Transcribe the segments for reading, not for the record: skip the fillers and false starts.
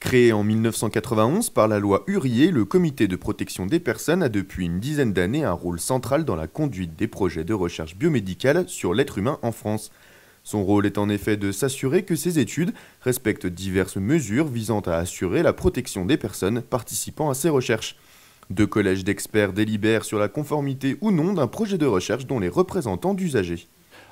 Créé en 1991 par la loi Hurier, le Comité de protection des personnes a depuis une dizaine d'années un rôle central dans la conduite des projets de recherche biomédicale sur l'être humain en France. Son rôle est en effet de s'assurer que ces études respectent diverses mesures visant à assurer la protection des personnes participant à ces recherches. 2 collèges d'experts délibèrent sur la conformité ou non d'un projet de recherche dont les représentants d'usagers.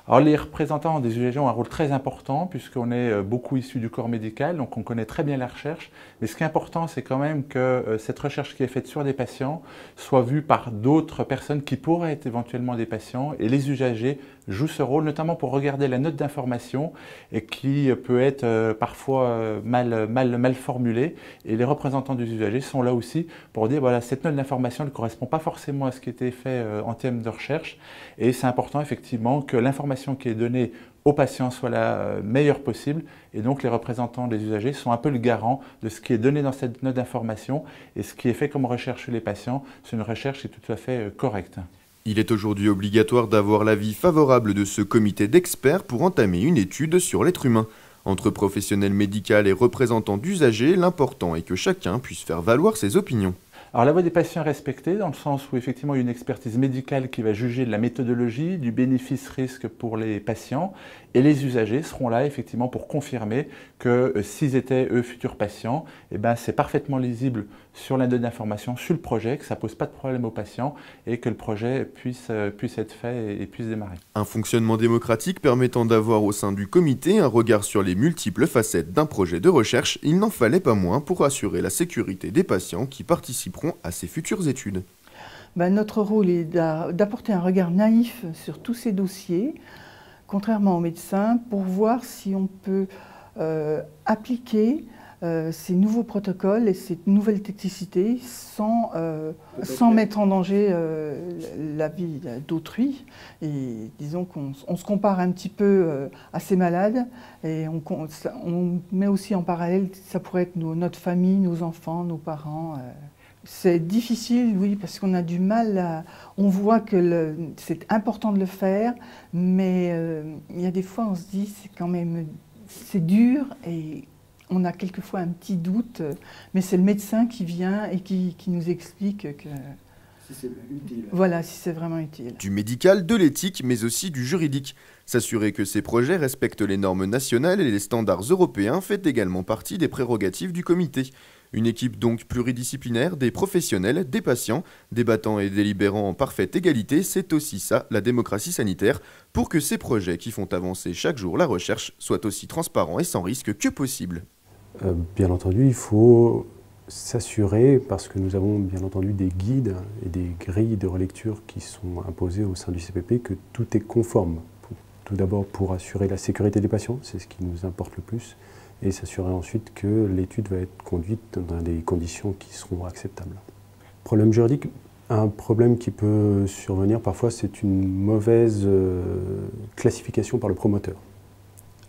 Alors les représentants des usagers ont un rôle très important puisqu'on est beaucoup issus du corps médical, donc on connaît très bien la recherche. Mais ce qui est important, c'est quand même que cette recherche qui est faite sur des patients soit vue par d'autres personnes qui pourraient être éventuellement des patients. Et les usagers jouent ce rôle, notamment pour regarder la note d'information et qui peut être parfois mal formulée. Et les représentants des usagers sont là aussi pour dire voilà, cette note d'information ne correspond pas forcément à ce qui était fait en termes de recherche. Et c'est important effectivement que l'information qui est donnée aux patients soit la meilleure possible, et donc les représentants des usagers sont un peu le garant de ce qui est donné dans cette note d'information, et ce qui est fait comme recherche chez les patients, c'est une recherche qui est tout à fait correcte. Il est aujourd'hui obligatoire d'avoir l'avis favorable de ce comité d'experts pour entamer une étude sur l'être humain. Entre professionnels médicaux et représentants d'usagers, l'important est que chacun puisse faire valoir ses opinions. Alors la voix des patients est respectée dans le sens où effectivement il y a une expertise médicale qui va juger de la méthodologie, du bénéfice-risque pour les patients, et les usagers seront là effectivement pour confirmer que s'ils étaient eux futurs patients, eh ben, c'est parfaitement lisible sur la note d'information, sur le projet, que ça ne pose pas de problème aux patients et que le projet puisse être fait et puisse démarrer. Un fonctionnement démocratique permettant d'avoir au sein du comité un regard sur les multiples facettes d'un projet de recherche, il n'en fallait pas moins pour assurer la sécurité des patients qui participeront à ces futures études. Notre rôle est d'apporter un regard naïf sur tous ces dossiers, contrairement aux médecins, pour voir si on peut appliquer ces nouveaux protocoles et cette nouvelle technicité sans mettre en danger la vie d'autrui. Et disons qu'on se compare un petit peu à ces malades et on met aussi en parallèle, ça pourrait être notre famille, nos enfants, nos parents. C'est difficile, oui, parce qu'on a du mal on voit que c'est important de le faire, mais il y a des fois on se dit c'est quand même c'est dur et on a quelquefois un petit doute, mais c'est le médecin qui vient et qui nous explique que si c'est utile. Voilà, si c'est vraiment utile. Du médical, de l'éthique, mais aussi du juridique. S'assurer que ces projets respectent les normes nationales et les standards européens fait également partie des prérogatives du comité. Une équipe donc pluridisciplinaire, des professionnels, des patients, débattant et délibérant en parfaite égalité, c'est aussi ça, la démocratie sanitaire, pour que ces projets qui font avancer chaque jour la recherche soient aussi transparents et sans risque que possible. Bien entendu, il faut s'assurer, parce que nous avons bien entendu des guides et des grilles de relecture qui sont imposées au sein du CPP, que tout est conforme. Tout d'abord pour assurer la sécurité des patients, c'est ce qui nous importe le plus, et s'assurer ensuite que l'étude va être conduite dans des conditions qui seront acceptables. Problème juridique, un problème qui peut survenir parfois, c'est une mauvaise classification par le promoteur.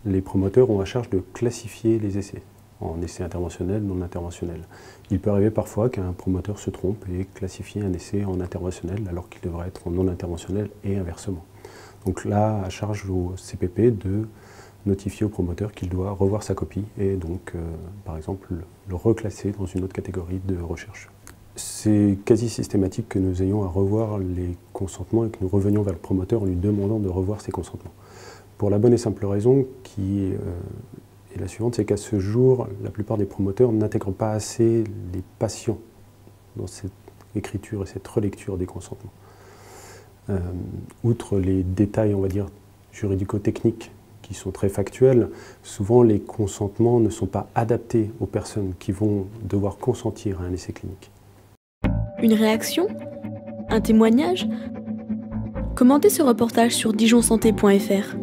Les promoteurs ont à charge de classifier les essais en essais interventionnels, non interventionnels. Il peut arriver parfois qu'un promoteur se trompe et classifie un essai en interventionnel alors qu'il devrait être en non interventionnel et inversement. Donc là, à charge au CPP de notifier au promoteur qu'il doit revoir sa copie et donc, par exemple, le reclasser dans une autre catégorie de recherche. C'est quasi systématique que nous ayons à revoir les consentements et que nous revenions vers le promoteur en lui demandant de revoir ses consentements. Pour la bonne et simple raison qui est la suivante, c'est qu'à ce jour, la plupart des promoteurs n'intègrent pas assez les patients dans cette écriture et cette relecture des consentements. Outre les détails, on va dire, juridico-techniques qui sont très factuels, souvent les consentements ne sont pas adaptés aux personnes qui vont devoir consentir à un essai clinique. Une réaction? Un témoignage? Commentez ce reportage sur dijonsanté.fr.